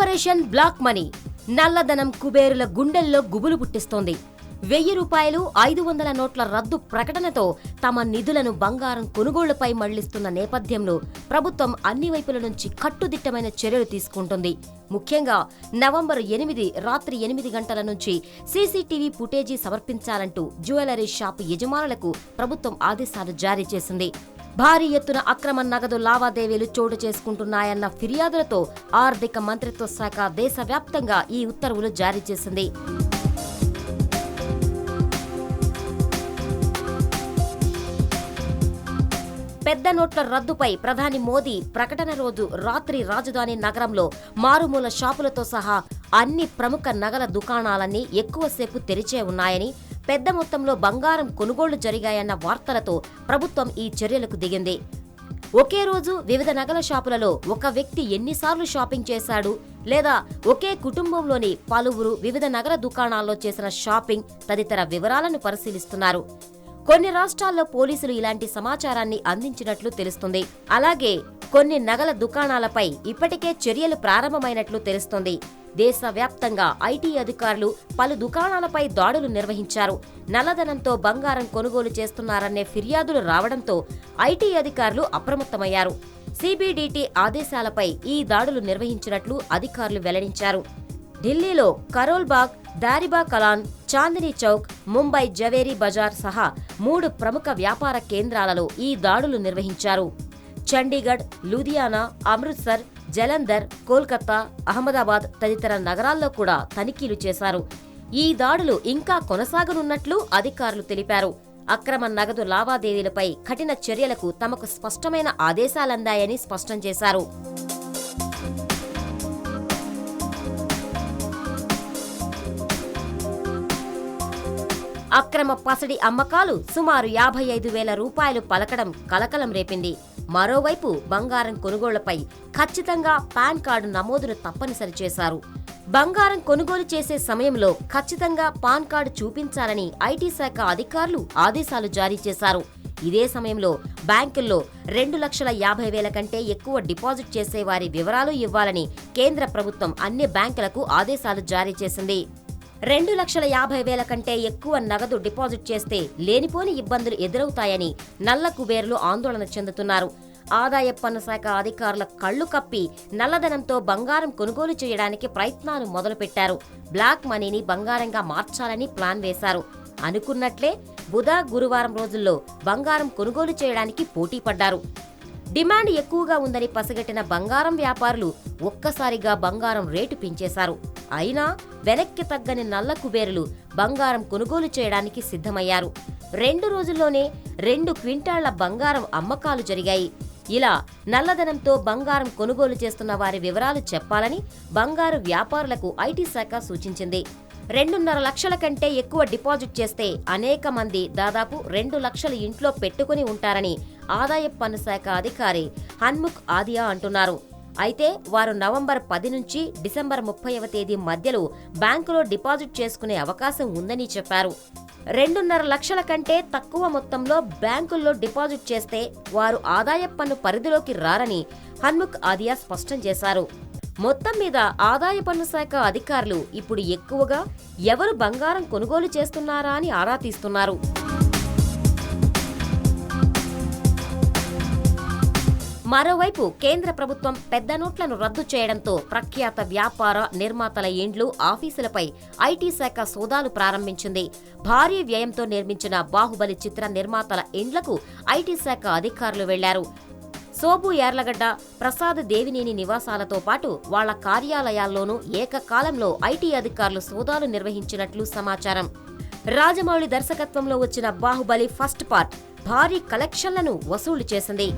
Operation black money నల్లధనం కుబేరుల గుండెల్లో గుబులు పుట్టిస్తోంది. 1000 రూపాయలు 500 నోట్ల రద్దు ప్రకటనతో తమ నిధులను బంగారం కొనుగోళ్లపై మళ్లిస్తున్న నేపథ్యంలో ప్రభుత్వం అన్ని వైపుల నుంచి కట్టుదిట్టమైన చర్యలు తీసుకుంటుంది. ముఖ్యంగా నవంబర్ 8 రాత్రి 8 గంటల నుంచి సీసీటీవీ ఫుటేజీ సమర్పించాలంటూ జ్యువెలరీ షాపు యజమానులకు ప్రభుత్వం ఆదేశాలు జారీ చేసింది. భారీ ఎత్తున అక్రమ నగదు లావాదేవీలు చోటు చేసుకుంటున్నాయన్న ఫిర్యాదులతో ఆర్థిక మంత్రిత్వ శాఖ దేశవ్యాప్తంగా ఈ ఉత్తర్వులు జారీ చేసింది. పెద్ద నోట్ల రద్దుపై ప్రధాని మోదీ ప్రకటన రోజు రాత్రి రాజధాని నగరంలో మారుమూల షాపులతో సహా అన్ని ప్రముఖ నగల దుకాణాలన్నీ ఎక్కువసేపు తెరిచే ఉన్నాయని, పెద్ద మొత్తంలో బంగారం కొనుగోళ్లు జరిగాయన్న వార్తలతో ప్రభుత్వం ఈ చర్యలకు దిగింది. ఒకే రోజు వివిధ నగల షాపులలో ఒక వ్యక్తి ఎన్నిసార్లు షాపింగ్ చేశాడు, లేదా ఒకే కుటుంబంలోని పలువురు వివిధ నగల దుకాణాల్లో చేసిన షాపింగ్ తదితర వివరాలను పరిశీలిస్తున్నారు. కొన్ని రాష్ట్రాల్లో పోలీసులు ఇలాంటి సమాచారాన్ని అందించినట్లు తెలుస్తుంది. అలాగే కొన్ని నగల దుకాణాలపై ఇప్పటికే చర్యలు ప్రారంభమైనట్లు తెలుస్తోంది. దేశవ్యాప్తంగా ఐటీ అధికారులు పలు దుకాణాలపై దాడులు నిర్వహించారు. నల్లధనంతో బంగారం కొనుగోలు చేస్తున్నారనే ఫిర్యాదులు రావడంతో ఐటీ అధికారులు అప్రమత్తమయ్యారు. సిబిడిటి ఆదేశాలపై ఈ దాడులు నిర్వహించినట్లు అధికారులు వెల్లడించారు. ఢిల్లీలో కరోల్బాగ్, దారిబా కలాన్, చాందినీ చౌక్, ముంబై జవేరీ బజార్ సహా 3 ప్రముఖ వ్యాపార కేంద్రాలలో ఈ దాడులు నిర్వహించారు. చండీగఢ్, లూధియానా, అమృత్సర్, జలంధర్, కోల్కతా, అహ్మదాబాద్ తదితర నగరాల్లో కూడా తనిఖీలు చేశారు. ఈ దాడులు ఇంకా కొనసాగనున్నట్లు అధికారులు తెలిపారు. అక్రమ నగదు లావాదేవీలపై కఠిన చర్యలకు తమకు స్పష్టమైన ఆదేశాలందాయని స్పష్టం చేశారు. అక్రమ పసడి అమ్మకాలు సుమారు 55,000 రూపాయలు పలకడం కలకలం రేపింది. మరోవైపు బంగారం కొనుగోళ్లపై ఖచ్చితంగా పాన్ కార్డు నమోదును తప్పనిసరి చేశారు. బంగారం కొనుగోలు చేసే సమయంలో ఖచ్చితంగా పాన్ కార్డు చూపించాలని ఐటీ శాఖ అధికారులు ఆదేశాలు జారీ చేశారు. ఇదే సమయంలో బ్యాంకుల్లో 2,50,000 కంటే ఎక్కువ డిపాజిట్ చేసే వారి వివరాలు ఇవ్వాలని కేంద్ర ప్రభుత్వం అన్ని బ్యాంకులకు ఆదేశాలు జారీ చేసింది. 2,50,000 కంటే ఎక్కువ నగదు డిపాజిట్ చేస్తే లేనిపోని ఇబ్బందులు ఎదురవుతాయని నల్ల కుబేరులు ఆందోళన చెందుతున్నారు. ఆదాయ పన్ను శాఖ అధికారుల కళ్లు కప్పి నల్లధనంతో బంగారం కొనుగోలు చేయడానికి ప్రయత్నాలు మొదలుపెట్టారు. బ్లాక్ మనీని బంగారంగా మార్చాలని ప్లాన్ వేశారు. అనుకున్నట్లే బుధ, గురువారం రోజుల్లో బంగారం కొనుగోలు చేయడానికి పోటీ పడ్డారు. డిమాండ్ ఎక్కువగా ఉందని పసిగట్టిన బంగారం వ్యాపారులు ఒక్కసారిగా బంగారం రేటు పెంచేశారు. అయినా వెనక్కి తగ్గని నల్ల కుబేరులు బంగారం కొనుగోలు చేయడానికి సిద్ధమయ్యారు. 2 రోజుల్లోనే 2 క్వింటాళ్ల బంగారం అమ్మకాలు జరిగాయి. ఇలా నల్లధనంతో బంగారం కొనుగోలు చేస్తున్న వారి వివరాలు చెప్పాలని బంగారు వ్యాపారులకు ఐటీ శాఖ సూచించింది. 2.5 లక్షల కంటే ఎక్కువ డిపాజిట్ చేస్తే అనేక మంది దాదాపు 2 లక్షలు ఇంట్లో పెట్టుకుని ఉంటారని ఆదాయ పన్ను శాఖ అధికారి హన్ముఖ్ ఆదియా అంటున్నారు. అయితే వారు నవంబర్ 10 నుంచి డిసెంబర్ 30వ తేదీ మధ్యలో బ్యాంకులో డిపాజిట్ చేసుకునే అవకాశం ఉందని చెప్పారు. 2.5 లక్షల కంటే తక్కువ మొత్తంలో బ్యాంకుల్లో డిపాజిట్ చేస్తే వారు ఆదాయ పన్ను పరిధిలోకి రారని హన్ముఖ్ ఆదియా స్పష్టం చేశారు. మొత్తం మీద ఆదాయ పన్ను శాఖ అధికారులు ఇప్పుడు ఎక్కువగా ఎవరు బంగారం కొనుగోలు చేస్తున్నారా అని ఆరా తీస్తున్నారు. మరోవైపు కేంద్ర ప్రభుత్వం పెద్ద నోట్లను రద్దు చేయడంతో ప్రఖ్యాత వ్యాపార నిర్మాతల ఇండ్లు, ఆఫీసులపై ఐటీ శాఖ సోదాలు ప్రారంభించింది. భారీ వ్యయంతో నిర్మించిన బాహుబలి చిత్ర నిర్మాతల ఇండ్లకు ఐటీ శాఖ అధికారులు వెళ్లారు. సోబు యార్లగడ్డ, ప్రసాద్ దేవినేని నివాసాలతో పాటు వాళ్ల కార్యాలయాల్లోనూ ఏకకాలంలో ఐటీ అధికారులు సోదాలు నిర్వహించినట్లు సమాచారం. రాజమౌళి దర్శకత్వంలో వచ్చిన బాహుబలి ఫస్ట్ పార్ట్ భారీ కలెక్షన్లను వసూలు చేసింది.